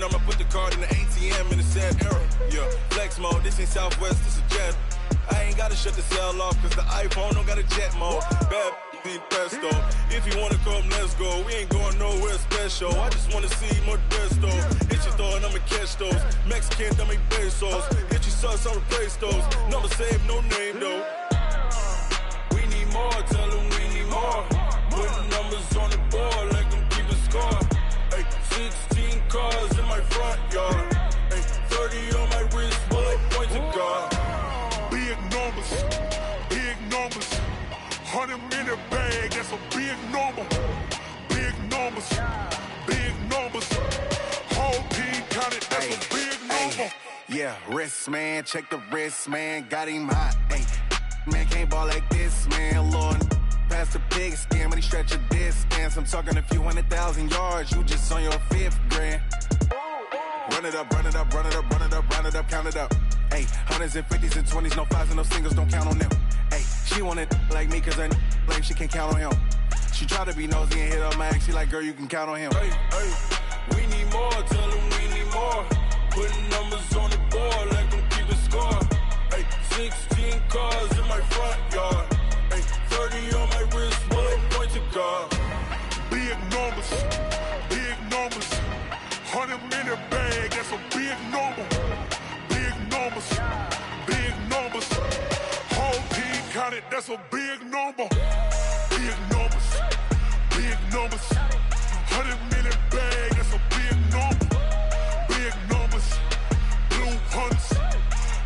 run, I'ma put the card in the ATM in the sad era. Yeah, flex mode, this ain't Southwest, this is Jet. I ain't gotta shut the cell off, cause the iPhone don't got a jet mode. Bad be pesto. If you wanna come, let's go. We ain't going nowhere special. I just wanna see more Modesto. Hit your throw and I'ma catch those. Mexican, that make pesos. Hit your sauce, I'll replace those. Number save, no name though. We need more, tell them we need more. Putting numbers on the board like I'm keeping score. Ay, 16 cars in my front yard. Ay, 30 on my wrist, bullet point to God. Big numbers, big numbers. 100 in a bag, that's a big number. Big numbers, big numbers. Whole team counted, that's a big number. Yeah, wrist man, check the wrist man, got him hot. Ay, man can't ball like this, man. Lord, past the pig skin, but he stretch a distance. I'm talking a few 100,000 yards, you just on your 5th grand. Run it up, run it up, run it up, run it up, run it up, count it up. Ay, hundreds and 50s and 20s, no 5s and no singles, don't count on them. Ay, she want it like me, cause her like she can't count on him. She try to be nosy and hit up my ex, she like, girl, you can count on him. Hey, hey, we need more, tell them we need more. Putting numbers on the board like I'm keeping score. Ay, 16 cars in my front yard. Ay, 30 on my wrist, bullet point to God. Big numbers, big numbers. 100 in a bag, that's a big number. Big numbers, big numbers. Whole team counted, that's a big number. Big numbers, big numbers. 100 in a bag, that's a big number. Big numbers, blue hunts.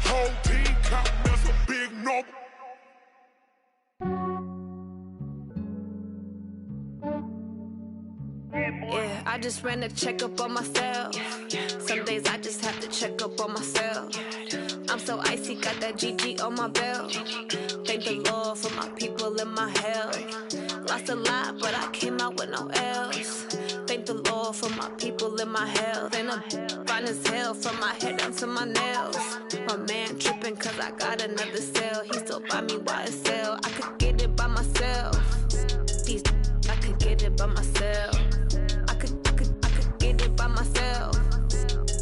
Whole team counting, that's a big number. Yeah, I just ran a checkup on myself. Some days I just have to check up on myself. I'm so icy, got that GG on my belt. Thank the Lord for my people in my health. Lost a lot, but I came out with no L's. Thank the Lord for my people in my health. And I'm fine as hell from my head down to my nails. My man tripping cause I got another cell. He still buy me YSL. I could get it by myself. These I could get it by myself. I could get it by myself.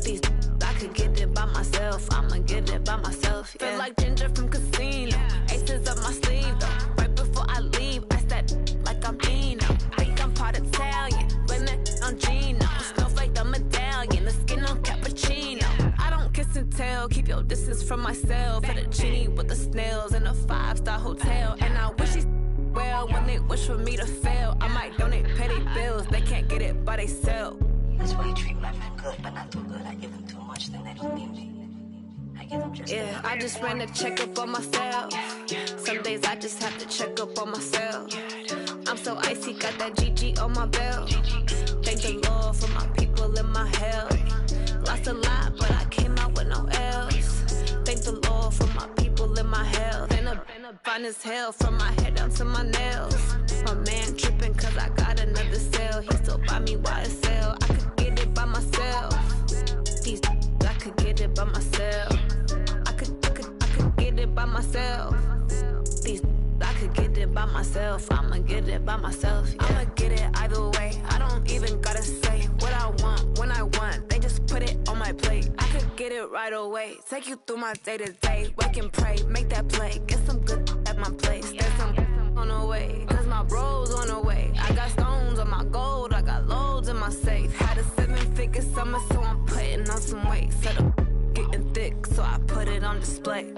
These I could get it by myself. I'ma get it by myself. Yeah. Feel like Ginger from Casino. Aces up my sleeve though. Right before I leave, I said like I'm Dino. Think I'm part Italian, blame it on Gino. Snowflake the medallion, the skin on cappuccino. I don't kiss and tell, keep your distance from myself. At a genie with the snails in a 5-star hotel. And I wish he well when they wish for me to fail. I might donate petty bills, they can't get it by they self. That's why I treat my men good, but not too good. I give them too much, then they don't need me. I give them just yeah, I just ran a checkup on myself. Some days I just have to check up on myself. I'm so icy, got that GG on my belt. Thank the Lord for my people in my health. Lost a lot, but I came out with no L's. Thank the Lord for my people in my health. And I'm fine as hell from my head down to my nails. My man tripping cause I got another cell. He still buy me YSL. I could get it by myself. These I could get it by myself. I could get it by myself. These I could get it by myself. I'ma get it by myself. Yeah. I'ma get it either way. I don't even gotta say what I want when I want. They just put it on my plate. I could get it right away. Take you through my day to day. Wake and pray, make that play. Get some good at my place. There's some on the way. Cause my bro's on the way. I got stones on my gold. I got loads in my safe. Had a 7-figure summer, so I'm putting on some weight. Set up getting thick, so I put it on display.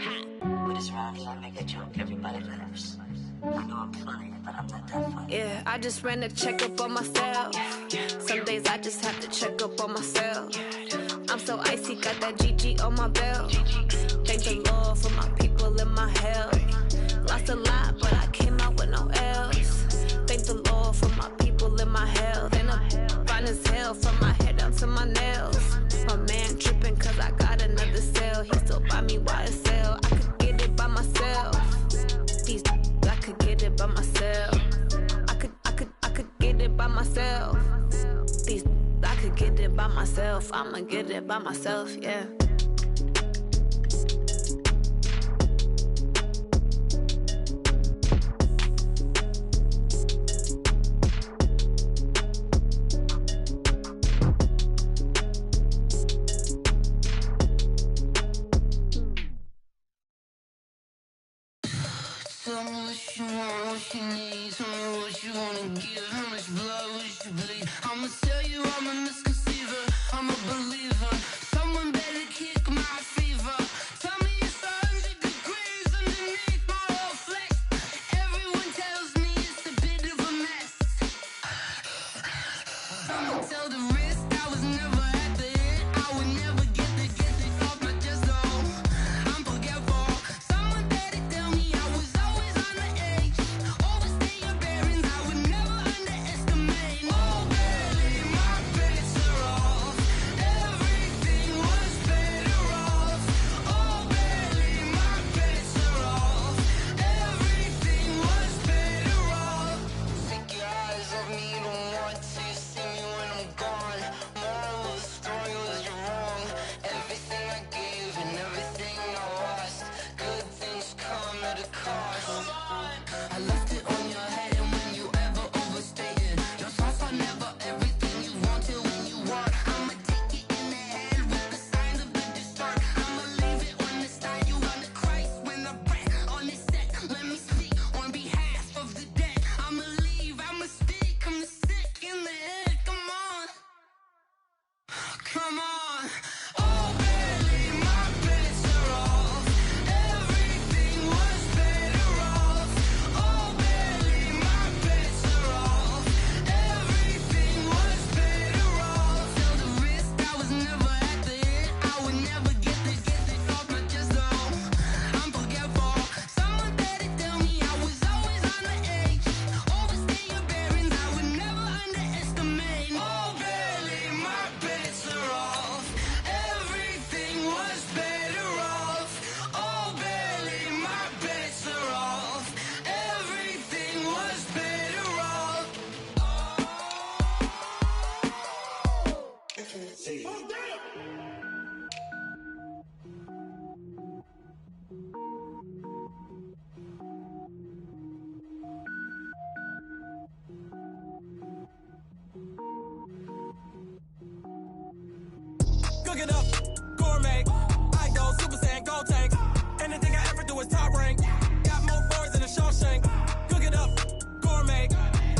With this round here, I make a joke, everybody laughs. I know I'm funny, but I'm not that funny. Yeah, I just ran a checkup on myself. Some days I just have to check up on myself. I'm so icy, got that GG on my belt. Thank the Lord for my people in my health. Lost a lot, but I came out with no L's. Thank the Lord for my people in my health. And I'm fine as hell from my head down to my nails. My man tripping cause I got another cell. He still buy me YSL. I could get it by myself. These I could get it by myself. I could get it by myself. These I could get it by myself. I'ma get it by myself, yeah. Tell me what you want, what you need. Tell me what you wanna give. How much blood would you bleed? I'ma tell you I'm a misconceiver. I'm a believer. Someone better kick my fever. Tell me it's 100 degrees underneath my whole flesh. Everyone tells me it's a bit of a mess. Someone tell the wrist I was never at the hit. I would never get it off my chest though. I'm forgetful. Someone better tell me I was always on the edge. Overstay your bearings, I would never underestimate. Oh baby, my bets are off. Everything was better off. Oh baby, my bets are off. Everything was better off. Take your eyes off me, you don't want to see me when I'm gone. Moral of the story was you're wrong. Everything I gave and everything I lost. Good things come at a cost. I left it on your head, and when you ever overstated, your thoughts are never everything you wanted when you want. I'ma take it in the head with the signs of the distort. I'ma leave it on the side. You on the Christ when I breath on this set. Let me speak on behalf of the dead. I'ma leave, I'ma speak. I'm the sick in the head. Come on, come on. Oh baby, my bets are off. Everything was better off. Oh baby, my bets are off. Everything was better off. Tell the wrist I was never at the hit. I would never get it off my chest though. I'm forgetful. Someone better tell me I was always on the edge. Overstay your bearings, I would never underestimate. Oh baby, my bets are off. Everything was better off. Oh baby, my bets are off. Everything was better off. Cook it up, gourmet. I go Super Saiyan, gold tank. Anything I ever do is top rank. Got more boys than a Shawshank. Cook it up, gourmet.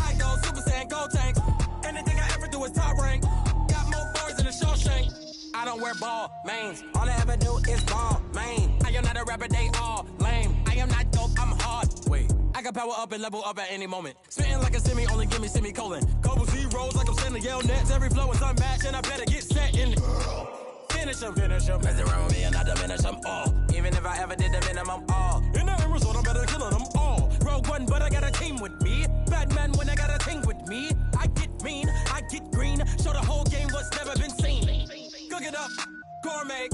I go Super Saiyan, gold tank. Anything I ever do is top rank. Got more boys than a Shawshank. I don't wear ball mains. All I ever do is ball main. I am not a rapper, they all lame. I am not dope, I'm hard. Wait, I can power up and level up at any moment. Spitting like a semi, only give me semicolon. Couple zeros like I'm sending yell nets. Every flow is unmatched, and I better get set in. Finish 'em. Mess around with me and I diminish them all. Even if I ever did the minimum, all. In the end result, I'm better killing them all. Rogue One, but I got a team with me. Batman when I got a team with me. I get mean, I get green. Show the whole game what's never been seen. Cook it up, gourmet.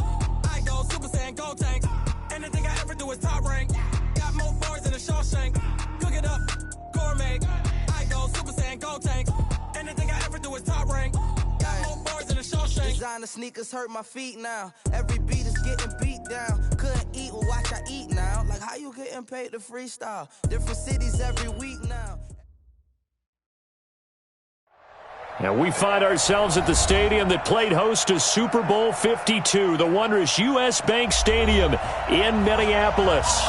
I go Super Saiyan, gold tank. Anything I ever do is top rank. Got more bars than a Shawshank. Cook it up, gourmet. I go Super Saiyan, gold tank. Anything I ever do is top rank. Got more bars than a Shawshank. Designer sneakers hurt my feet now. Every beat is getting beat down. Couldn't eat, well watch I eat now. Like how you getting paid to freestyle? Different cities every week now. And we find ourselves at the stadium that played host to Super Bowl 52, the wondrous U.S. Bank Stadium in Minneapolis.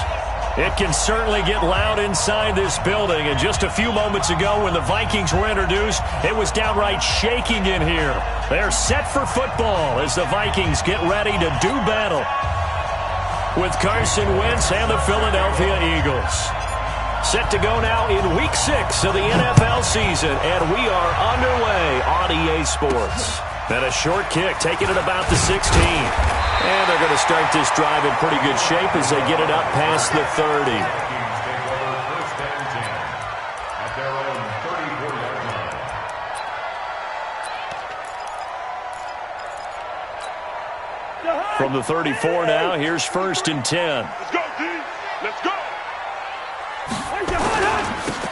It can certainly get loud inside this building. And just a few moments ago when the Vikings were introduced, it was downright shaking in here. They're set for football as the Vikings get ready to do battle with Carson Wentz and the Philadelphia Eagles. Set to go now in Week 6 of the NFL season, and we are underway on EA Sports. And a short kick, taking it about the 16. And they're going to start this drive in pretty good shape as they get it up past the 30. From the 34 now, here's 1st and 10. Let's go, D. Let's go.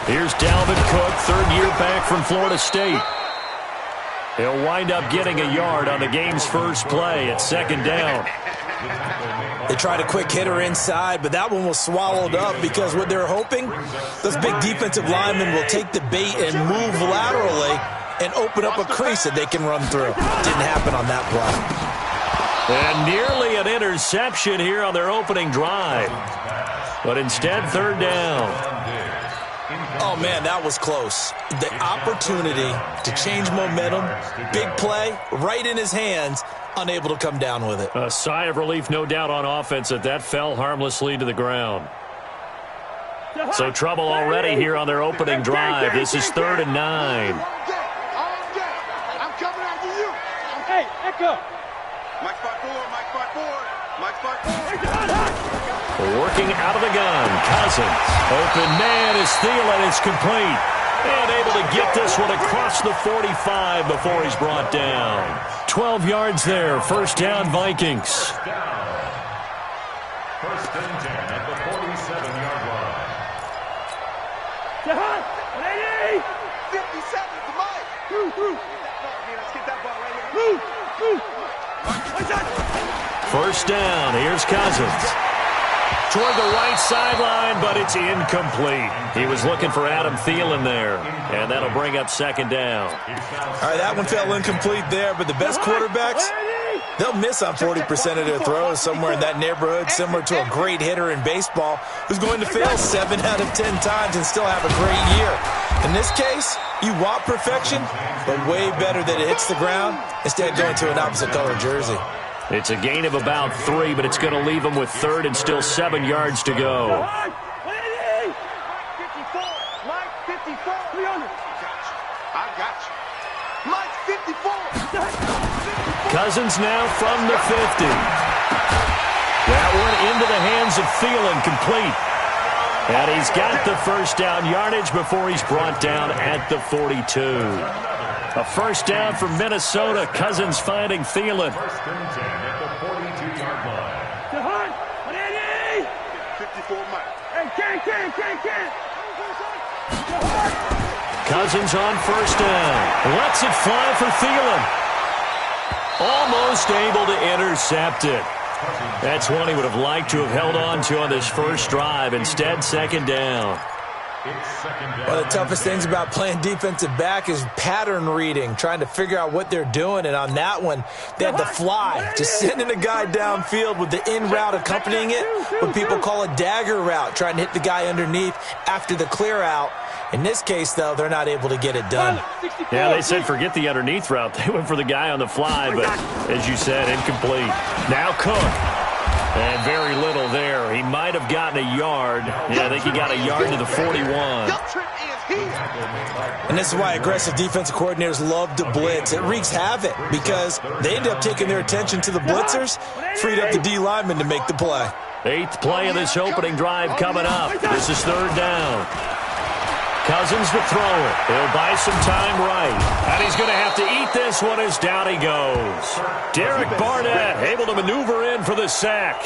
Here's Dalvin Cook, third year back from Florida State. He'll wind up getting a yard on the game's first play at 2nd down. They tried a quick hitter inside, but that one was swallowed up because what they're hoping, those big defensive linemen will take the bait and move laterally and open up a crease that they can run through. Didn't happen on that play. And nearly an interception here on their opening drive. But instead, third down. Oh, man, that was close. The opportunity to change momentum, big play, right in his hands, unable to come down with it. A sigh of relief, no doubt, on offense that fell harmlessly to the ground. So trouble already here on their opening drive. This is 3rd and 9. I'm coming after you. Hey, Echo. Mike 5-4, Mike 5-4, Mike 5-4. Working out of the gun, Cousins. Open man is Thielen. It's complete. And able to get this one across the 45 before he's brought down. 12 yards there. First down, Vikings. First and 10 at the 47-yard line. 57 to Mike. Let's get that ball right here. First down. Here's Cousins. Toward the right sideline, but it's incomplete. He was looking for Adam Thielen there, and that'll bring up second down. All right, that one fell incomplete there, but the best quarterbacks, they'll miss on 40% of their throws, somewhere in that neighborhood, similar to a great hitter in baseball who's going to fail 7 out of 10 times and still have a great year. In this case, you want perfection, but way better that it hits the ground instead of going to an opposite color jersey. It's a gain of about 3, but it's going to leave him with 3rd and still 7 yards to go. Mike 54. Mike 54. 300. I got you. Mike 54. Cousins now from the 50. That one into the hands of Thielen, complete. And he's got the first down yardage before he's brought down at the 42. A first down for Minnesota. Cousins finding Thielen. First and 10 at the 42-yard line. 54 Mike. Hey, can. Cousins on first down. Lets it fly for Thielen. Almost able to intercept it. That's one he would have liked to have held on to on this first drive. Instead, second down. One of the toughest things about playing defensive back is pattern reading, trying to figure out what they're doing. And on that one, they had to fly, just sending a guy downfield with the in route accompanying it, what people call a dagger route, trying to hit the guy underneath after the clear out. In this case, though, they're not able to get it done. Yeah, they said forget the underneath route. They went for the guy on the fly, but as you said, incomplete. Now Cook. And very little there. He might have gotten a yard. Yeah, I think he got a yard to the 41. And this is why aggressive defensive coordinators love to blitz. It wreaks havoc because they end up taking their attention to the blitzers, freed up the D lineman to make the play. 8th play of this opening drive coming up. This is 3rd down. Cousins to throw it. He'll buy some time right. And he's going to have to eat this one as down he goes. Derek Barnett able to maneuver in for the sack.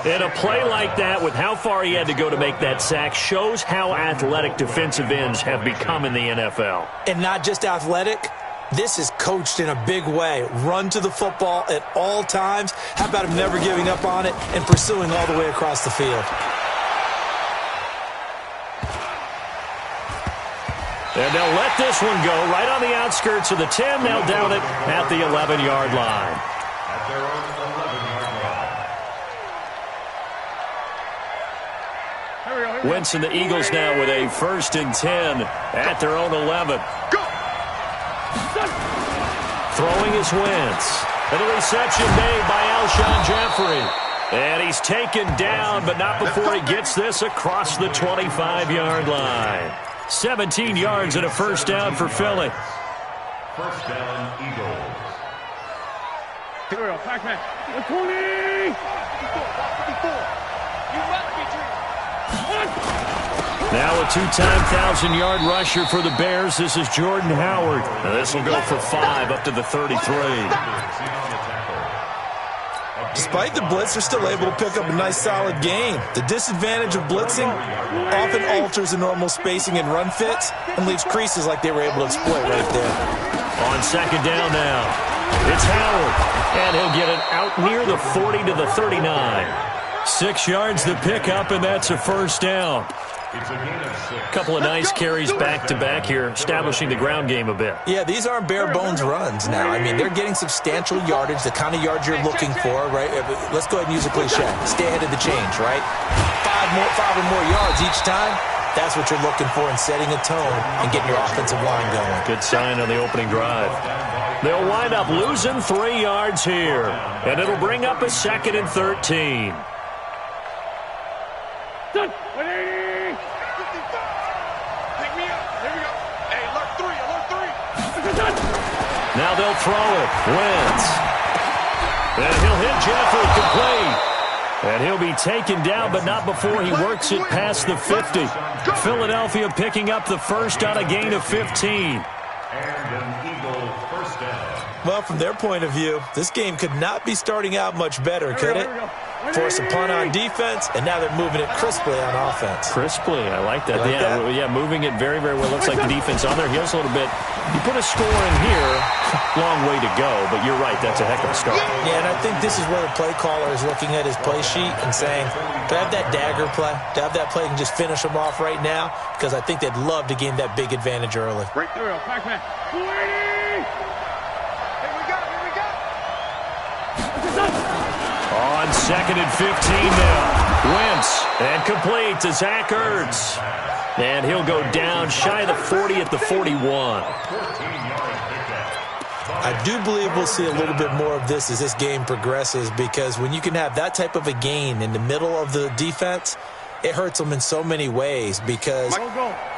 And a play like that, with how far he had to go to make that sack, shows how athletic defensive ends have become in the NFL. And not just athletic. This is coached in a big way. Run to the football at all times. How about him never giving up on it and pursuing all the way across the field? And they'll let this one go right on the outskirts of the 10. They'll down it at the 11-yard line. At their own 11-yard line. Wentz and the Eagles now with a 1st and 10 at their own 11. Throwing is Wentz. And a reception made by Alshon Jeffrey. And he's taken down, but not before he gets this across the 25-yard line. 17 yards and a first down for Philly. First down, Eagles. Here we go, Pac-Man. 20! 54. You must be dreaming. Now a 2-time 1,000-yard rusher for the Bears. This is Jordan Howard. Now this will go for 5 up to the 33. Despite the blitz, they're still able to pick up a nice, solid gain. The disadvantage of blitzing often alters the normal spacing and run fits and leaves creases like they were able to exploit right there. On second down now, it's Howard. And he'll get it out near the 40 to the 39. 6 yards to pick up, and that's a first down. A couple of nice carries back-to-back here, establishing the ground game a bit. Yeah, these aren't bare-bones runs now. I mean, they're getting substantial yardage, the kind of yards you're looking for, right? Let's go ahead and use a cliche. Stay ahead of the change, right? 5 or more yards each time, that's what you're looking for in setting a tone and getting your offensive line going. Good sign on the opening drive. They'll wind up losing 3 yards here, and it'll bring up a 2nd and 13. Done. 180. Pick me up. Here we go. Hey, alert 3, alert 3. Now they'll throw it. Wentz. And he'll hit Jeffrey complete. And he'll be taken down, but not before he works it past the 50. Philadelphia picking up the first on a gain of 15. And an Eagle first down. Well, from their point of view, this game could not be starting out much better, could it? Force a punt on defense, and now they're moving it crisply on offense. Crisply, I like that. Yeah, moving it very, very well. Looks like the defense on their heels a little bit. You put a score in here, long way to go, but you're right, that's a heck of a start. Yeah, and I think this is where the play caller is looking at his play sheet and saying, do I have that dagger play? Do I have that play and just finish them off right now? Because I think they'd love to gain that big advantage early. Right there, Pac-Man. 280. Here we go, here we go. On 2nd and 15 now. Wentz and complete to Zach Ertz. And he'll go down shy of the 40 at the 41. I do believe we'll see a little bit more of this as this game progresses, because when you can have that type of a gain in the middle of the defense, it hurts them in so many ways, because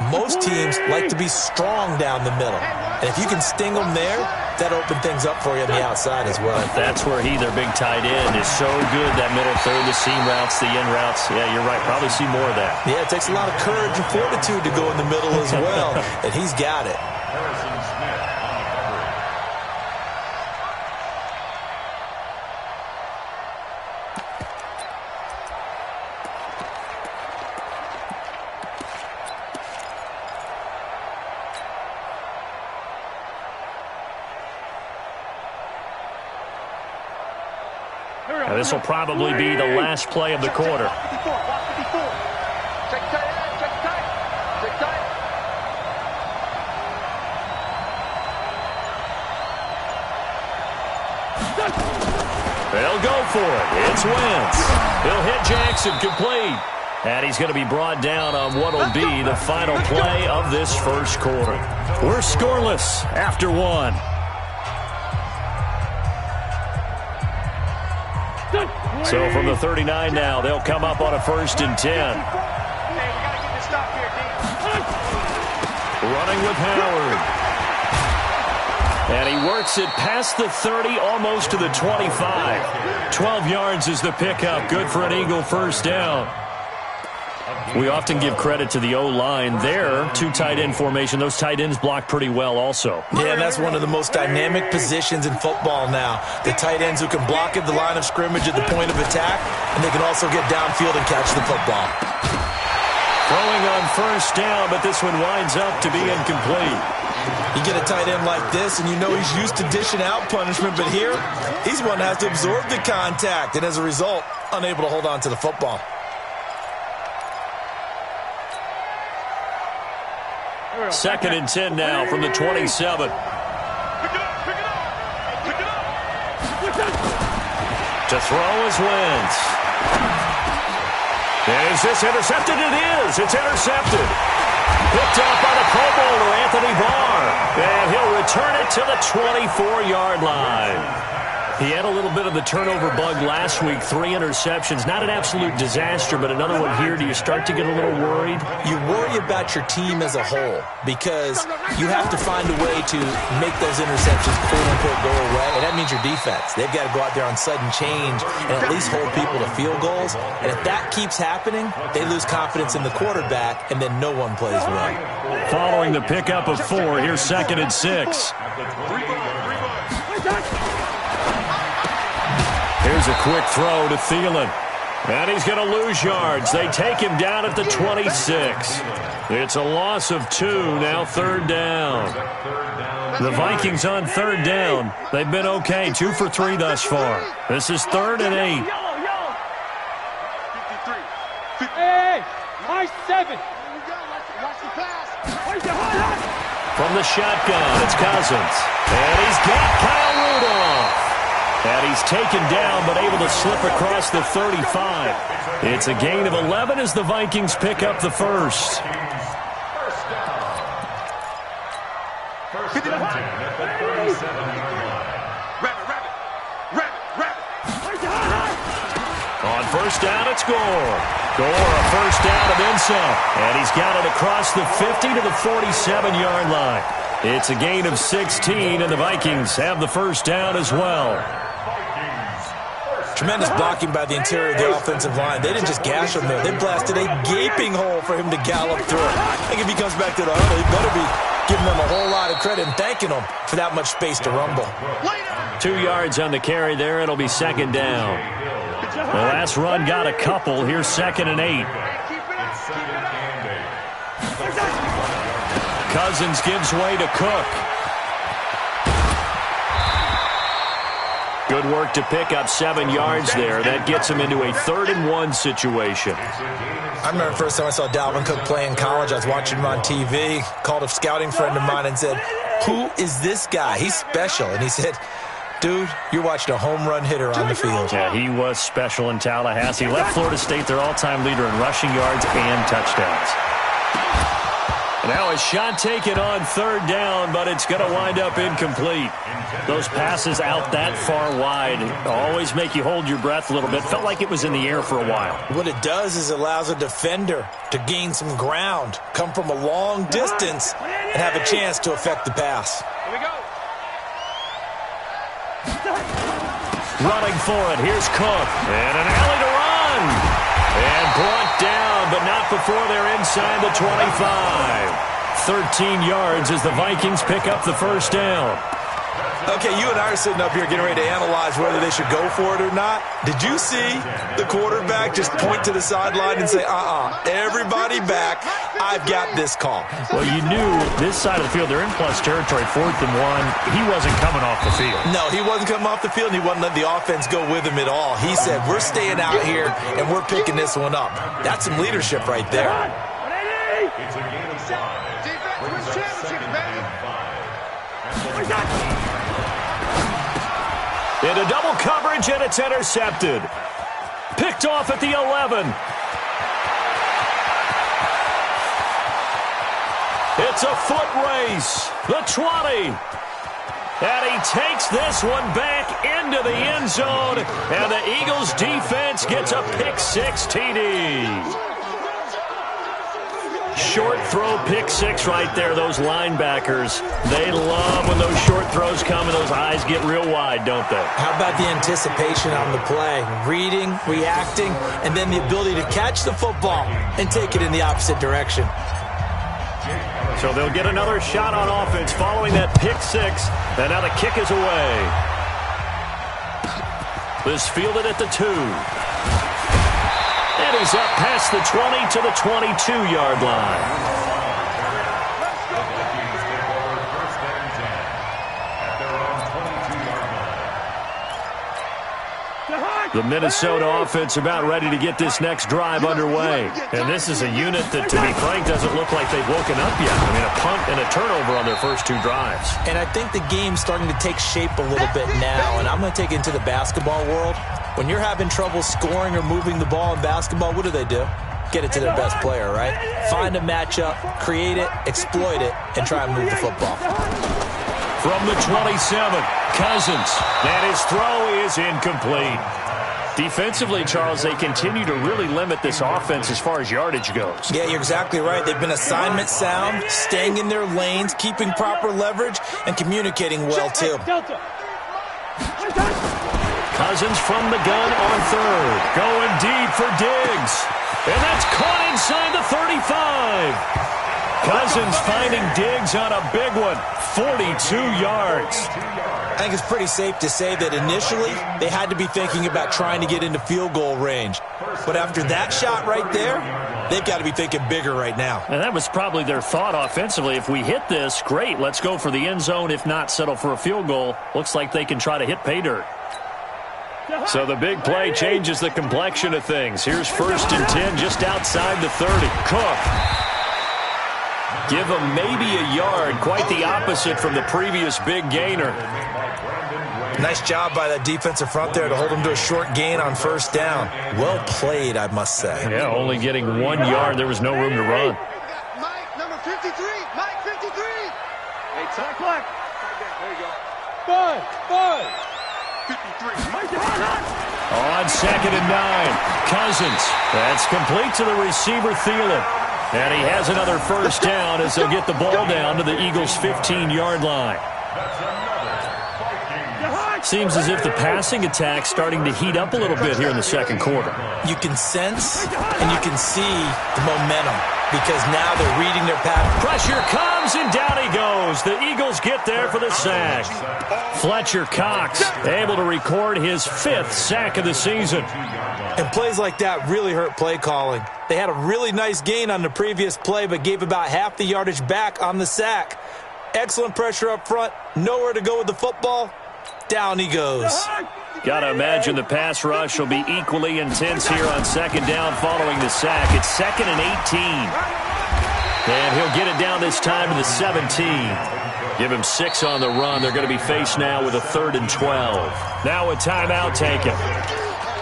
most teams like to be strong down the middle. And if you can sting them there, that'll open things up for you on the outside as well. That's where their big tight end, is so good, that middle third, the seam routes, the in routes. Yeah, you're right. Probably see more of that. Yeah, it takes a lot of courage and fortitude to go in the middle as well, and he's got it. Harrison Smith on the coverage. Now, this will probably be the last play of the quarter. 54, watch 54. Check tight, check tight. Check tight. They'll go for it. It's Wentz. He'll hit Jackson complete. And he's going to be brought down on what will be the final play of this first quarter. We're scoreless after 1. So from the 39 now, they'll come up on a 1st and 10. Hey, we got to get this stop here, D. Running with Howard. And he works it past the 30, almost to the 25. 12 yards is the pickup. Good for an Eagle first down. We often give credit to the O-line there. 2 tight end formation. Those tight ends block pretty well also. Yeah, that's one of the most dynamic positions in football now. The tight ends who can block at the line of scrimmage at the point of attack, and they can also get downfield and catch the football. Throwing on first down, but this one winds up to be incomplete. You get a tight end like this, and you know he's used to dishing out punishment, but here, he's one that has to absorb the contact, and as a result, unable to hold on to the football. Second and 10 now from the 27. Pick it up, pick it up. Pick it up. To throw is Wentz. Is this intercepted? It is. It's intercepted. Picked up by the Pro Bowler, Anthony Barr. And he'll return it to the 24-yard line. He had a little bit of the turnover bug last week, 3 interceptions. Not an absolute disaster, but another one here. Do you start to get a little worried? You worry about your team as a whole, because you have to find a way to make those interceptions, quote-unquote, go away, and that means your defense. They've got to go out there on sudden change and at least hold people to field goals. And if that keeps happening, they lose confidence in the quarterback, and then no one plays well. Following the pickup of 4, here's 2nd and 6. Here's a quick throw to Thielen. And he's going to lose yards. They take him down at the 26. It's a loss of 2, now 3rd down. The Vikings on 3rd down. They've been okay, 2 for 3 thus far. This is 3rd and 8. 53. Hey, high 7. Watch the pass. From the shotgun, it's Cousins. And he's got Kyle Rudolph. And he's taken down, but able to slip across the 35. It's a gain of 11 as the Vikings pick up the first. First and 10 at the 37-yard line. On first down, it's Gore. Gore, a first down and then some. And he's got it across the 50 to the 47-yard line. It's a gain of 16, and the Vikings have the first down as well. Tremendous blocking by the interior of the offensive line. They didn't just gash him there. They blasted a gaping hole for him to gallop through. I think if he comes back to the huddle, he better be giving them a whole lot of credit and thanking them for that much space to rumble. 2 yards on the carry there. It'll be second down. The last run got a couple. Here's 2nd and 8. Cousins gives way to Cook. Good work to pick up 7 yards there. That gets him into a 3rd and 1 situation. I remember the first time I saw Dalvin Cook play in college. I was watching him on TV, called a scouting friend of mine and said, "Who is this guy? He's special." And he said, "Dude, you're watching a home run hitter on the field." Yeah, he was special in Tallahassee. Left Florida State their all-time leader in rushing yards and touchdowns. Now a shot taken on 3rd down, but it's going to wind up incomplete. Those passes out that far wide always make you hold your breath a little bit. Felt like it was in the air for a while. What it does is it allows a defender to gain some ground, come from a long distance, and have a chance to affect the pass. Here we go. Running for it. Here's Cook. And an alley to run. And brought down, but not before they're inside the 25. 13 yards as the Vikings pick up the first down. Okay, you and I are sitting up here getting ready to analyze whether they should go for it or not. Did you see the quarterback just point to the sideline and say, everybody back, I've got this call? Well, you knew this side of the field, they're in plus territory, 4th and 1. He wasn't coming off the field. No, he wasn't coming off the field, and he wasn't letting the offense go with him at all. He said, we're staying out here, and we're picking this one up. That's some leadership right there. It's a gain of 5. Brings up 2nd and 5. Into double coverage, and it's intercepted. Picked off at the 11. It's a foot race. The 20. And he takes this one back into the end zone. And the Eagles defense gets a pick-6 TD. Short throw, pick-6 right there. Those linebackers, they love when those short throws come and those eyes get real wide, don't they? How about the anticipation on the play? Reading, reacting, and then the ability to catch the football and take it in the opposite direction. So they'll get another shot on offense following that pick-6, and now the kick is away. This fielded at the 2. And he's up past the 20 to the 22-yard line. The Minnesota offense about ready to get this next drive underway. And this is a unit that, to be frank, doesn't look like they've woken up yet. I mean, a punt and a turnover on their first 2 drives. And I think the game's starting to take shape a little bit now. And I'm going to take it into the basketball world. When you're having trouble scoring or moving the ball in basketball, what do? Get it to their best player, right? Find a matchup, create it, exploit it, and try and move the football. From the 27, Cousins. And his throw is incomplete. Defensively, Charles, they continue to really limit this offense as far as yardage goes. Yeah, you're exactly right. They've been assignment sound, staying in their lanes, keeping proper leverage, and communicating well, too. Cousins from the gun on 3rd. Going deep for Diggs. And that's caught inside the 35. Cousins finding Diggs on a big one. 42 yards. I think it's pretty safe to say that initially they had to be thinking about trying to get into field goal range. But after that shot right there, they've got to be thinking bigger right now. And that was probably their thought offensively. If we hit this, great, let's go for the end zone. If not, settle for a field goal. Looks like they can try to hit pay dirt. So the big play changes the complexion of things. Here's 1st and 10 just outside the 30. Cook. Give him maybe a yard. Quite the opposite from the previous big gainer. Nice job by that defensive front there to hold him to a short gain on first down. Well played, I must say. Yeah, only getting 1 yard. There was no room to run. Mike, number 53. Mike, 53. Hey, time clock. There you go. Five. 53. Mike, On 2nd and 9, Cousins. That's complete to the receiver, Thielen. And he has another first down as they'll get the ball down to the Eagles' 15-yard line. Seems as if the passing attack's starting to heat up a little bit here in the second quarter. You can sense and you can see the momentum because now they're reading their pattern. Pressure comes, and down he goes. The Eagles get there for the sack. Fletcher Cox able to record his 5th sack of the season. And plays like that really hurt play calling. They had a really nice gain on the previous play, but gave about half the yardage back on the sack. Excellent pressure up front. Nowhere to go with the football. Down he goes. Got to imagine the pass rush will be equally intense here on 2nd down following the sack. It's 2nd and 18. And he'll get it down this time to the 17. Give him 6 on the run. They're going to be faced now with a 3rd and 12. Now a timeout taken.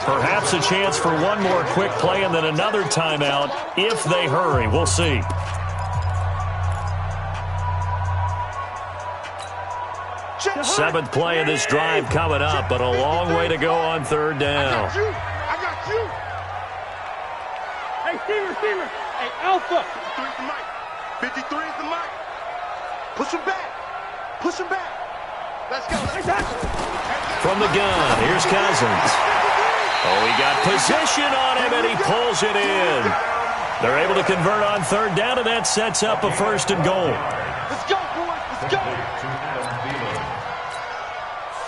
Perhaps a chance for one more quick play and then another timeout if they hurry. We'll see. Seventh play of this drive coming up, but a long way to go on 3rd down. I got you. Hey, Steamer. Hey, Alpha. 53 is the mic. 53 is the mic. Push him back. Let's go. From the gun, here's Cousins. Oh, he got position on him, and he pulls it in. They're able to convert on 3rd down, and that sets up a 1st and goal. Let's go, boys. Let's go.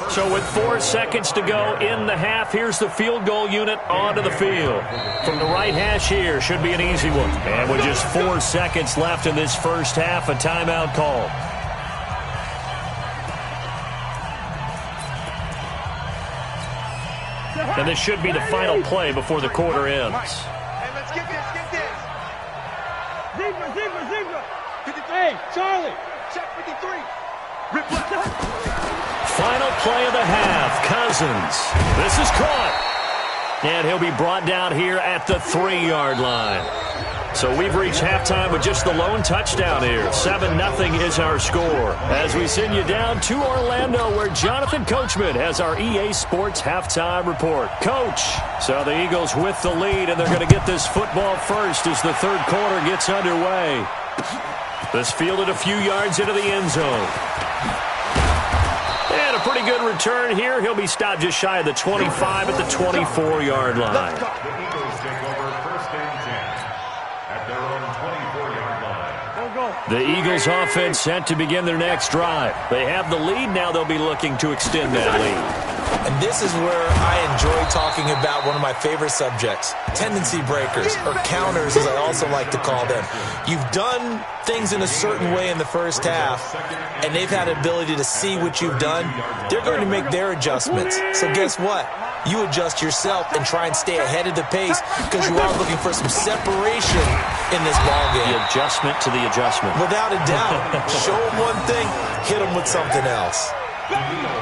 So with 4 seconds to go in the half, here's the field goal unit onto the field. From the right hash here, should be an easy one. And with just 4 seconds left in this first half, a timeout call. And this should be the final play before the quarter ends. Hey, let's get this. Zebra. Hey, Charlie. Check 53. Rip left. Final play of the half, Cousins. This is caught. And he'll be brought down here at the 3-yard line. So we've reached halftime with just the lone touchdown here. 7-0 is our score. As we send you down to Orlando, where Jonathan Coachman has our EA Sports halftime report. Coach, so the Eagles with the lead, and they're going to get this football first as the 3rd quarter gets underway. This fielded a few yards into the end zone. And a pretty good return here. He'll be stopped just shy of the 25 at the 24-yard line. The Eagles take over 1st and 10 at their own 24-yard line. The Eagles offense set to begin their next drive. They have the lead. Now they'll be looking to extend that lead. And this is where I enjoy talking about one of my favorite subjects, tendency breakers, or counters as I also like to call them. You've done things in a certain way in the first half, and they've had the ability to see what you've done. They're going to make their adjustments. So guess what? You adjust yourself and try and stay ahead of the pace because you are looking for some separation in this ballgame. The adjustment to the adjustment. Without a doubt. Show them one thing, hit them with something else.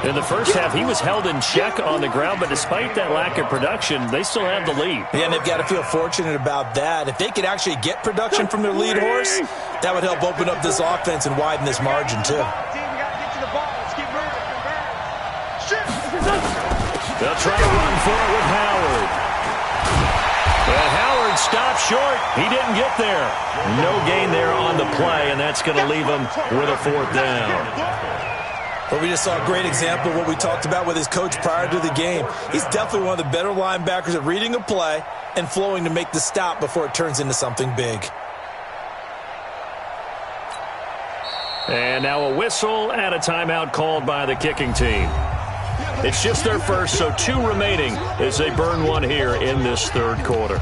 In the first half, he was held in check on the ground, but despite that lack of production, they still have the lead. Yeah, and they've got to feel fortunate about that. If they could actually get production from their lead horse, that would help open up this offense and widen this margin, too. They'll try to run for it with Howard. And Howard stopped short. He didn't get there. No gain there on the play, and that's going to leave him with a 4th down. But we just saw a great example of what we talked about with his coach prior to the game. He's definitely one of the better linebackers at reading a play and flowing to make the stop before it turns into something big. And now a whistle and a timeout called by the kicking team. It's just their first, so 2 remaining as they burn one here in this 3rd quarter.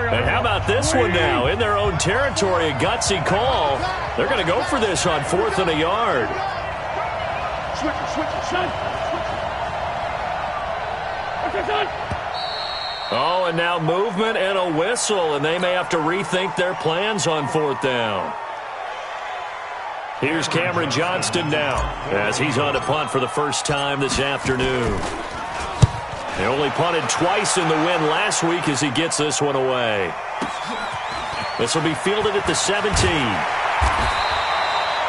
And how about this one now? In their own territory, a gutsy call. They're going to go for this on 4th and a yard. Switch it, son. Okay, son. Oh, and now movement and a whistle, and they may have to rethink their plans on 4th down. Here's Cameron Johnston now as he's on to punt for the first time this afternoon. They only punted twice in the win last week as he gets this one away. This will be fielded at the 17.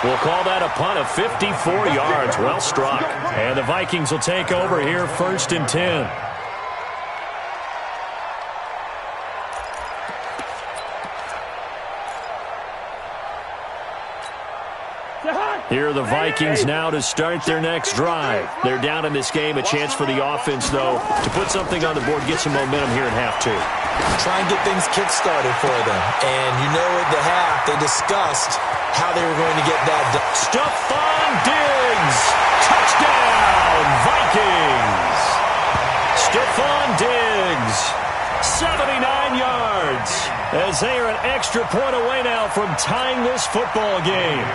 We'll call that a punt of 54 yards. Well struck. And the Vikings will take over here 1st and 10. Here are the Vikings now to start their next drive. They're down in this game. A chance for the offense, though, to put something on the board, get some momentum here in half 2. Try and get things kick-started for them. And you know at the half, they discussed how they were going to get that done. Stephon Diggs! Touchdown, Vikings! Stephon Diggs, 79 yards, as they are an extra point away now from tying this football game.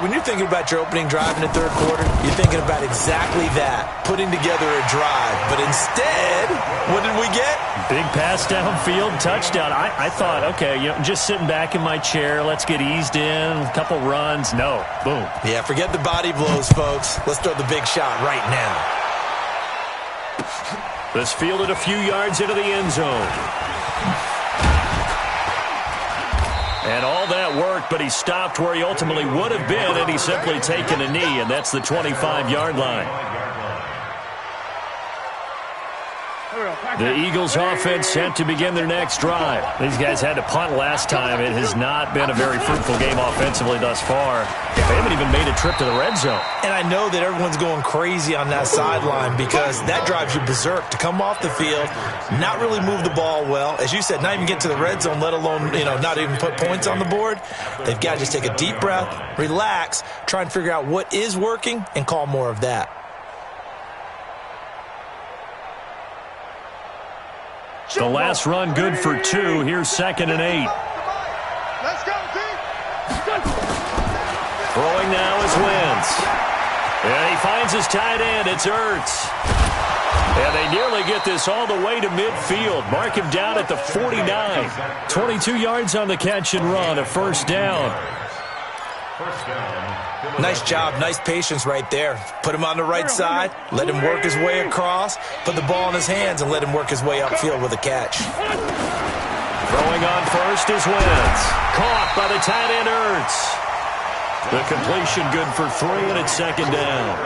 When you're thinking about your opening drive in the 3rd quarter, you're thinking about exactly that, putting together a drive. But instead, what did we get? Big pass downfield, touchdown. I thought, okay, just sitting back in my chair, let's get eased in, a couple runs. No, boom. Yeah, forget the body blows, folks. Let's throw the big shot right now. This fielded a few yards into the end zone. And all that worked, but he stopped where he ultimately would have been, and he's simply taken a knee, and that's the 25-yard line. The Eagles offense set to begin their next drive. These guys had to punt last time. It has not been a very fruitful game offensively thus far. They haven't even made a trip to the red zone. And I know that everyone's going crazy on that sideline because that drives you berserk to come off the field, not really move the ball well. As you said, not even get to the red zone, let alone, not even put points on the board. They've got to just take a deep breath, relax, try and figure out what is working, and call more of that. The last run good for 2. Here's 2nd and 8. Let's go, team. Throwing now is Wentz. And he finds his tight end. It's Ertz. And they nearly get this all the way to midfield. Mark him down at the 49. 22 yards on the catch and run. A 1st down. Nice job, nice patience right there. Put him on the right side, let him work his way across, put the ball in his hands, and let him work his way upfield with a catch. Throwing on first is Wentz. Caught by the tight end Ertz. The completion good for 3, and it's 2nd down.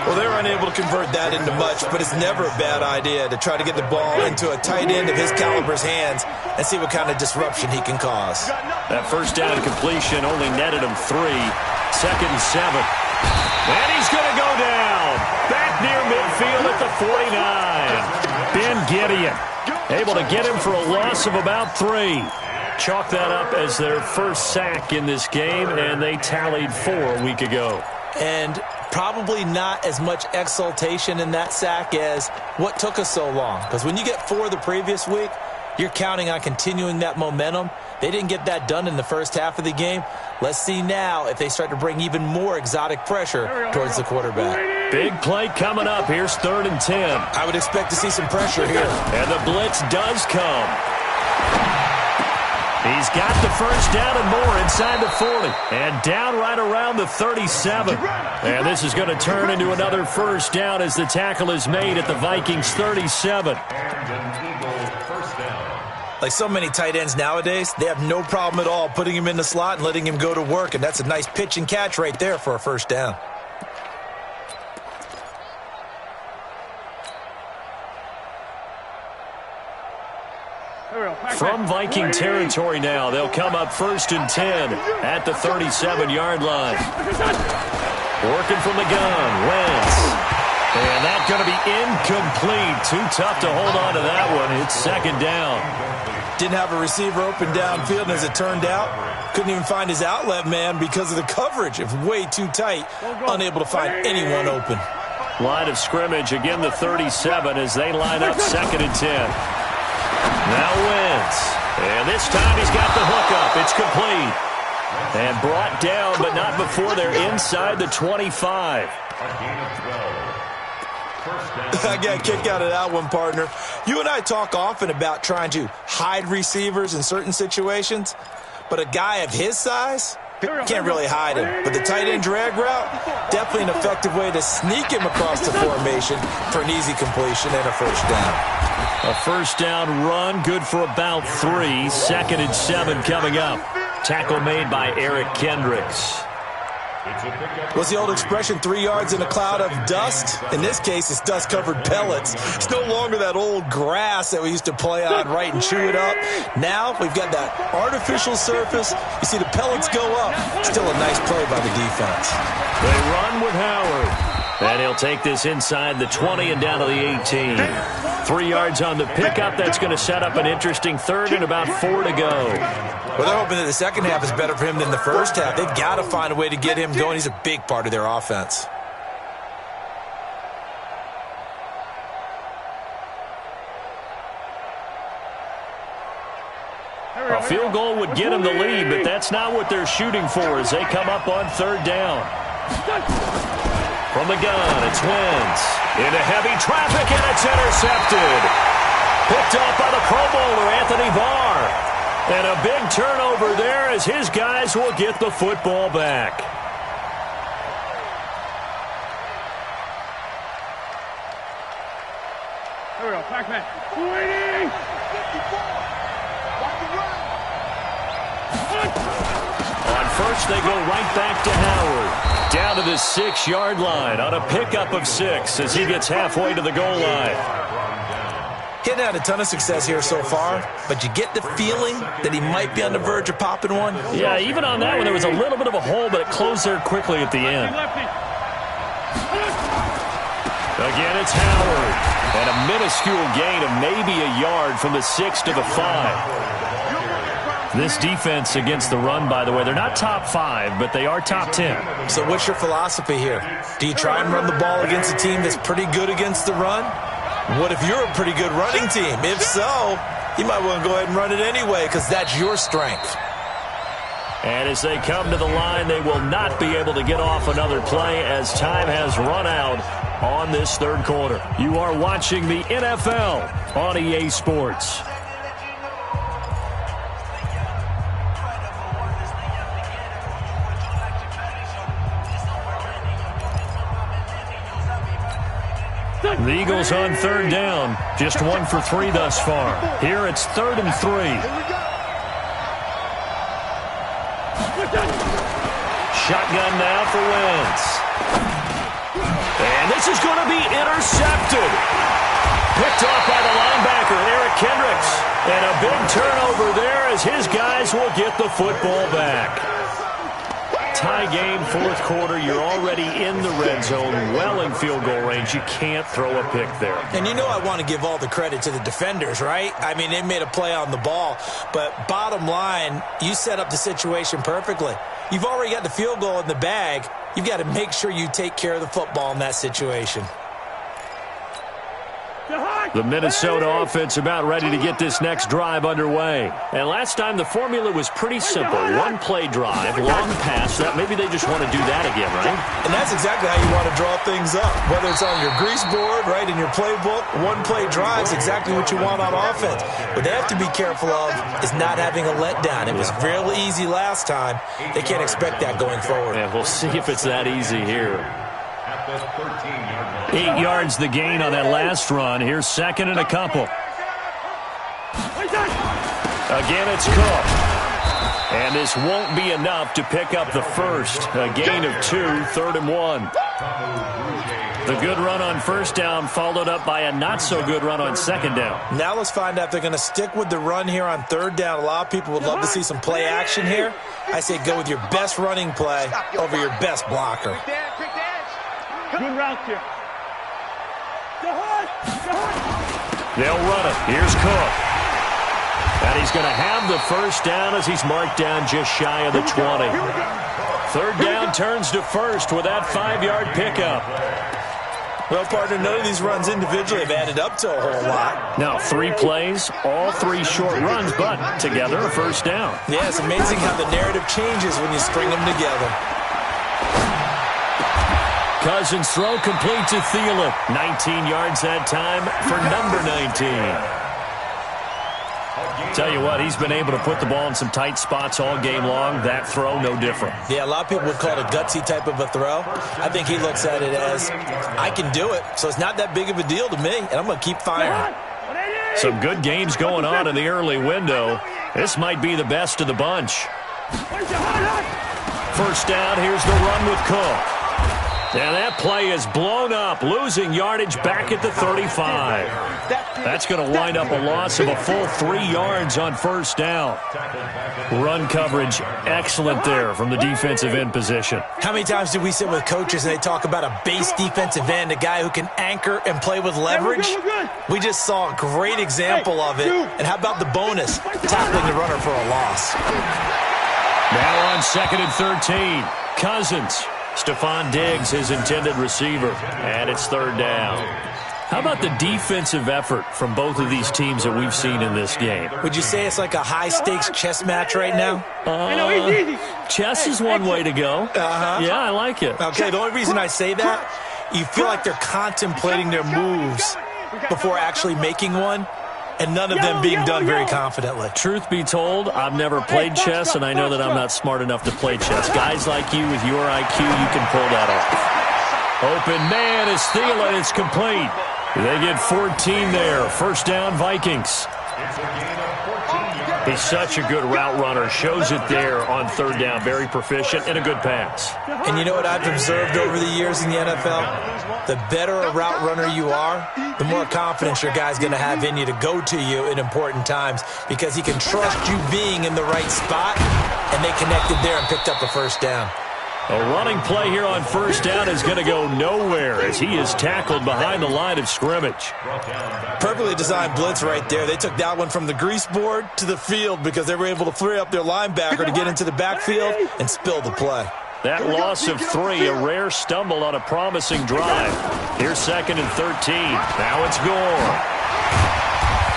Well, they were unable to convert that into much, but it's never a bad idea to try to get the ball into a tight end of his caliber's hands and see what kind of disruption he can cause. That 1st down completion only netted him 3. 2nd and 7. And he's going to go down. Back near midfield at the 49. Ben Gideon able to get him for a loss of about 3. Chalk that up as their first sack in this game, and they tallied 4 a week ago. And probably not as much exultation in that sack as what took us so long. Because when you get 4 the previous week, you're counting on continuing that momentum. They didn't get that done in the first half of the game. Let's see now if they start to bring even more exotic pressure towards the quarterback. Big play coming up. Here's 3rd and 10. I would expect to see some pressure here. And the blitz does come. He's got the 1st down and more inside the 40. And down right around the 37. And this is going to turn into another 1st down as the tackle is made at the Vikings 37. Like so many tight ends nowadays, they have no problem at all putting him in the slot and letting him go to work. And that's a nice pitch and catch right there for a 1st down. From Viking territory now, they'll come up 1st and 10 at the 37-yard line. Working from the gun, Wentz. And that's going to be incomplete. Too tough to hold on to that one. It's 2nd down. Didn't have a receiver open downfield, and as it turned out, couldn't even find his outlet man because of the coverage. It was way too tight, unable to find anyone open. Line of scrimmage, again the 37 as they line up 2nd and 10. Now Wentz. And this time he's got the hook up. It's complete. And brought down, but not before they're inside the 25. I got a kick out of that one, partner. You and I talk often about trying to hide receivers in certain situations, but a guy of his size can't really hide him. But the tight end drag route, definitely an effective way to sneak him across the formation for an easy completion and a first down. A first down run, good for about 3. 2nd and 7 coming up. Tackle made by Eric Kendricks. What's the old expression, 3 yards in a cloud of dust? In this case, it's dust-covered pellets. It's no longer that old grass that we used to play on, right, and chew it up. Now we've got that artificial surface. You see the pellets go up. Still a nice play by the defense. They run with Howard. And he'll take this inside the 20 and down to the 18. 3 yards on the pickup. That's going to set up an interesting third and about 4 to go. Well, they're hoping that the second half is better for him than the first half. They've got to find a way to get him going. He's a big part of their offense. A field goal would get him the lead, but that's not what they're shooting for as they come up on 3rd down. From the gun, it's Wentz. Into heavy traffic, and it's intercepted. Picked off by the Pro Bowler, Anthony Barr. And a big turnover there as his guys will get the football back. Here we go, Pac-Man. Waiting! On first, they go right back to Howard. Down to the 6-yard line on a pickup of 6 as he gets halfway to the goal line. Hitting out a ton of success here so far, but you get the feeling that he might be on the verge of popping one. Yeah, even on that one, there was a little bit of a hole, but it closed there quickly at the end. Again, it's Howard. And a minuscule gain of maybe a yard from the 6 to the 5. This defense against the run, by the way, they're not top 5, but they are top 10. So what's your philosophy here? Do you try and run the ball against a team that's pretty good against the run? What if you're a pretty good running team? If so, you might want to go ahead and run it anyway because that's your strength. And as they come to the line, they will not be able to get off another play as time has run out on this 3rd quarter. You are watching the NFL on EA Sports. The Eagles on 3rd down. Just 1 for 3 thus far. Here it's 3rd and 3. Shotgun now for Wentz. And this is going to be intercepted. Picked off by the linebacker, Eric Kendricks. And a big turnover there as his guys will get the football back. Tie game, 4th quarter. You're already in the red zone, well in field goal range. You can't throw a pick there. And you know I want to give all the credit to the defenders, right? I mean, they made a play on the ball. But bottom line, you set up the situation perfectly. You've already got the field goal in the bag. You've got to make sure you take care of the football in that situation. The Minnesota offense about ready to get this next drive underway. And last time the formula was pretty simple. 1-play drive, long pass. That maybe they just want to do that again, right? And that's exactly how you want to draw things up. Whether it's on your grease board, right, in your playbook, 1-play drive is exactly what you want on offense. What they have to be careful of is not having a letdown. It was real easy last time. They can't expect that going forward. And we'll see if it's that easy here. 8 yards the gain on that last run. Here's 2nd and a couple. Again, it's Cook. And this won't be enough to pick up the first. A gain of 2, 3rd and 1. The good run on 1st down followed up by a not-so-good run on 2nd down. Now let's find out if they're going to stick with the run here on 3rd down. A lot of people would love to see some play action here. I say go with your best running play over your best blocker. Good route here. They'll run it. Here's Cook. And he's going to have the first down as he's marked down just shy of the 20. 3rd down turns to 1st with that 5-yard pickup. Well, partner, none of these runs individually have added up to a whole lot. Now 3 plays, all 3 short runs, but together a first down. Yeah, it's amazing how the narrative changes when you string them together. Cousins' throw complete to Thielen. 19 yards that time for number 19. Tell you what, he's been able to put the ball in some tight spots all game long. That throw, no different. Yeah, a lot of people would call it a gutsy type of a throw. I think he looks at it as, I can do it, so it's not that big of a deal to me, and I'm going to keep firing. Some good games going on in the early window. This might be the best of the bunch. First down, here's the run with Cook. And that play is blown up, losing yardage back at the 35. That's going to wind up a loss of a full 3 yards on first down. Run coverage, excellent there from the defensive end position. How many times do we sit with coaches and they talk about a base defensive end, a guy who can anchor and play with leverage? We just saw a great example of it. And how about the bonus, tackling the runner for a loss? Now on 2nd and 13, Cousins. Stephon Diggs, his intended receiver, and it's 3rd down. How about the defensive effort from both of these teams that we've seen in this game? Would you say it's like a high-stakes chess match right now? Chess is one way to go. Yeah, I like it. Okay, the only reason I say that, you feel like they're contemplating their moves before actually making one, and none of them being done very confidently. Truth be told, I've never played chess, and I know that I'm not smart enough to play chess. Guys like you with your IQ, you can pull that off. Open man is Thielen. It's complete. They get 14 there. First down, Vikings. He's such a good route runner. Shows it there on 3rd down. Very proficient and a good pass. And you know what I've observed over the years in the NFL? The better a route runner you are, the more confidence your guy's going to have in you to go to you in important times because he can trust you being in the right spot, and they connected there and picked up a first down. A running play here on first down is going to go nowhere as he is tackled behind the line of scrimmage. Perfectly designed blitz right there. They took that one from the grease board to the field because they were able to free up their linebacker to get into the backfield and spill the play. That loss of 3, a rare stumble on a promising drive. Here's 2nd and 13. Now it's Gore.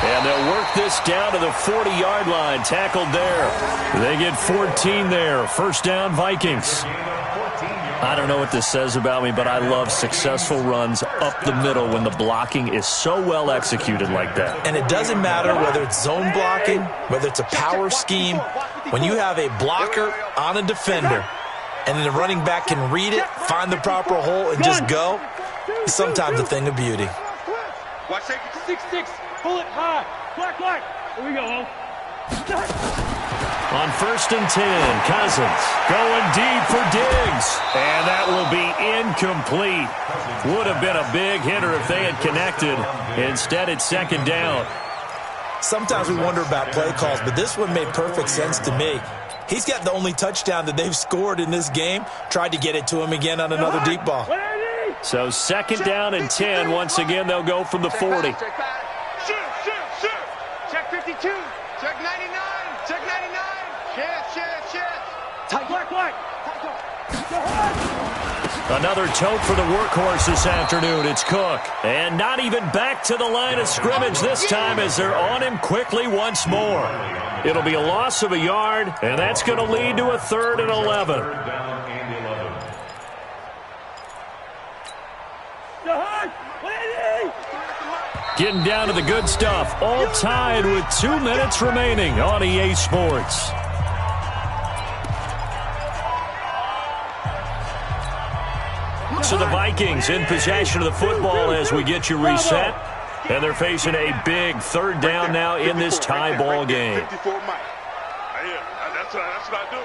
And they'll work this down to the 40-yard line. Tackled there. They get 14 there. First down, Vikings. I don't know what this says about me, but I love successful runs up the middle when the blocking is so well executed like that. And it doesn't matter whether it's zone blocking, whether it's a power scheme. When you have a blocker on a defender, and then the running back can read it, find the proper hole, and just go, it's sometimes a thing of beauty. Watch 6-6. Pull it high. Black. Here we go. On 1st and 10, Cousins going deep for Diggs. And that will be incomplete. Would have been a big hitter if they had connected. Instead, it's 2nd down. Sometimes we wonder about play calls, but this one made perfect sense to me. He's got the only touchdown that they've scored in this game. Tried to get it to him again on another deep ball. So 2nd down and 10. Once again, they'll go from the 40. Shoot. Check 52. Check 99. Check 99. Shit. Tight. Black. Another tote for the workhorse this afternoon. It's Cook. And not even back to the line of scrimmage this time as they're on him quickly once more. It'll be a loss of a yard, and that's going to lead to a 3rd and 11. Getting down to the good stuff. All tied with 2 minutes remaining on EA Sports. So the Vikings in possession of the football as we get you reset. And they're facing a big 3rd down now in this tie ball game. That's what I do.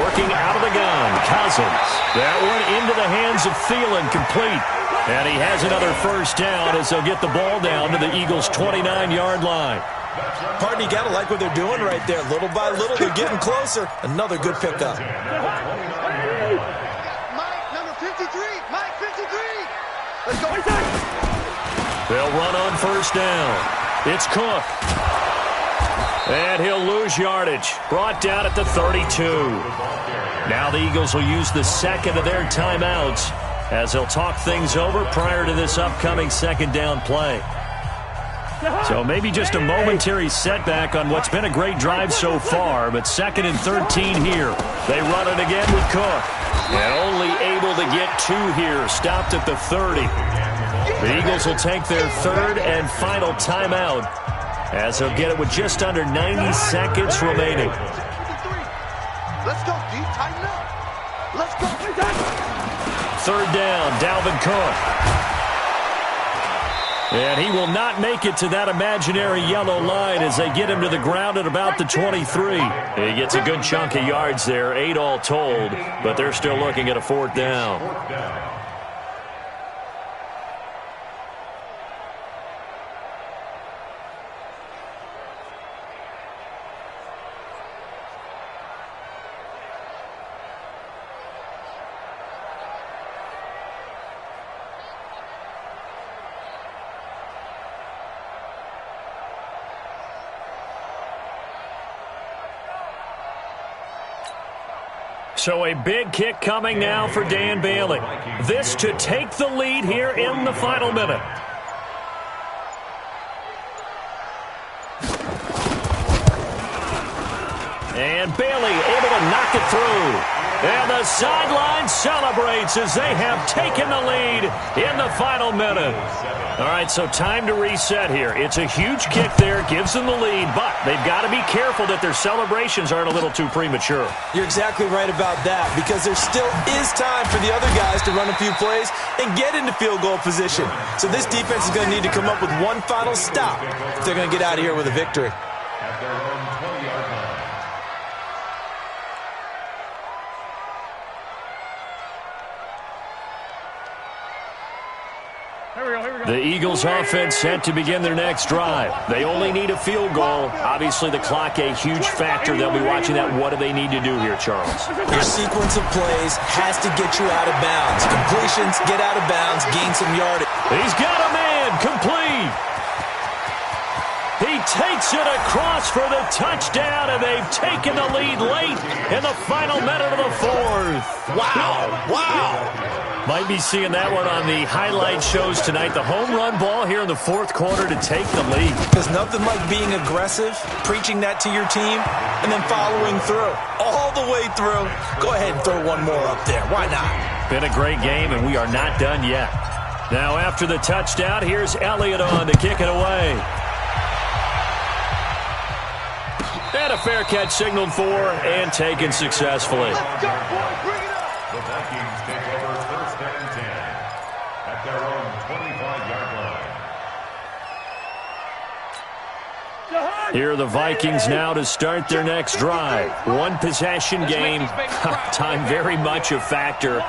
Working out of the gun, Cousins. That one into the hands of Thielen, complete. And he has another first down as they'll get the ball down to the Eagles' 29-yard line. Pardon, you got to like what they're doing right there. Little by little, they're getting closer. Another good pickup. Mike, number 53. Mike, 53. Let's go. They'll run on first down. It's Cook. And he'll lose yardage. Brought down at the 32. Now the Eagles will use the 2nd of their timeouts as they'll talk things over prior to this upcoming second down play. So maybe just a momentary setback on what's been a great drive so far, but 2nd and 13 here. They run it again with Cook. And only able to get 2 here, stopped at the 30. The Eagles will take their 3rd and final timeout as they'll get it with just under 90 seconds remaining. Let's go, D. Tighten up. Let's go. 3rd down, Dalvin Cook. And he will not make it to that imaginary yellow line as they get him to the ground at about the 23. He gets a good chunk of yards there, 8 all told, but they're still looking at a 4th down. So a big kick coming now for Dan Bailey. This to take the lead here in the final minute. And Bailey able to knock it through. And the sideline celebrates as they have taken the lead in the final minute. All right, so time to reset here. It's a huge kick there, gives them the lead, but they've got to be careful that their celebrations aren't a little too premature. You're exactly right about that, because there still is time for the other guys to run a few plays and get into field goal position. So this defense is going to need to come up with one final stop if they're going to get out of here with a victory. At their own 20-yard line. The Eagles offense set to begin their next drive. They only need a field goal. Obviously, the clock a huge factor. They'll be watching that. What do they need to do here, Charles? Your sequence of plays has to get you out of bounds. Completions, get out of bounds, gain some yardage. He's got a man, complete. He takes it across for the touchdown, and they've taken the lead late in the final minute of the 4th. Wow, wow. Might be seeing that one on the highlight shows tonight. The home run ball here in the 4th quarter to take the lead. There's nothing like being aggressive, preaching that to your team, and then following through. All the way through. Go ahead and throw one more up there. Why not? Been a great game, and we are not done yet. Now after the touchdown, here's Elliott on to kick it away. And a fair catch signaled for and taken successfully. Let's go, boys. Bring it up. The Vikings take over 1st and 10 at their own 25-yard line. Here are the Vikings now to start their next drive. One possession game. Time very much a factor.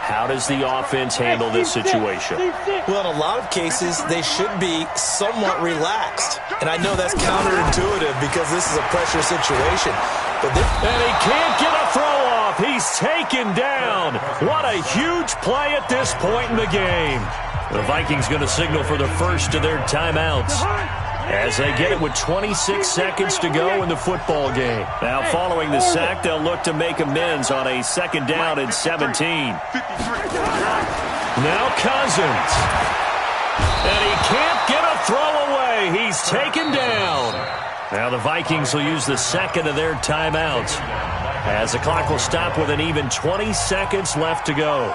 How does the offense handle this situation? Well, in a lot of cases, they should be somewhat relaxed. And I know that's counterintuitive because this is a pressure situation. And he can't get a throw off. He's taken down. What a huge play at this point in the game. The Vikings going to signal for the first of their timeouts as they get it with 26 seconds to go in the football game. Now following the sack, they'll look to make amends on a 2nd down and 17. Now Cousins. And he can't get a throw away. He's taken down. Now the Vikings will use the 2nd of their timeouts as the clock will stop with an even 20 seconds left to go.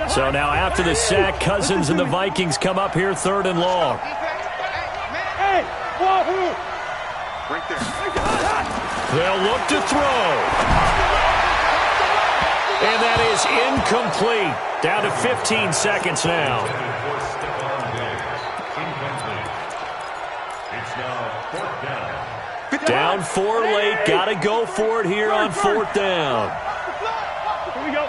So now after the sack, Cousins and the Vikings come up here 3rd and long. Hey, wahoo! Right there. They'll look to throw. And that is incomplete. Down to 15 seconds now. It's now 4th down. Down 4 late. Got to go for it here on 4th down. Here we go.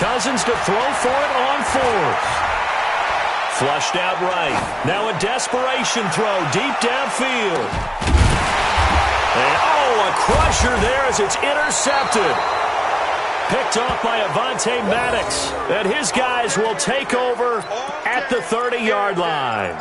Cousins to throw for it on 4th. Flushed out right. Now a desperation throw deep downfield. And a crusher there as it's intercepted. Picked off by Avonte Maddox. And his guys will take over at the 30-yard line.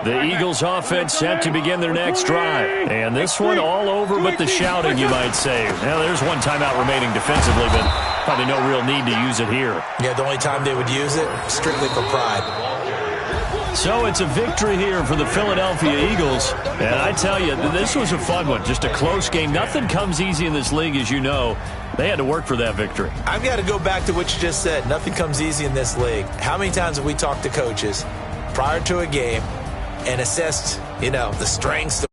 The Eagles offense set to begin their next drive. And this one all over but the shouting, you might say. Now, there's one timeout remaining defensively, but probably no real need to use it here. Yeah, the only time they would use it, strictly for pride. So it's a victory here for the Philadelphia Eagles. And I tell you, this was a fun one. Just a close game. Nothing comes easy in this league, as you know. They had to work for that victory. I've got to go back to what you just said. Nothing comes easy in this league. How many times have we talked to coaches prior to a game and assessed, the strengths,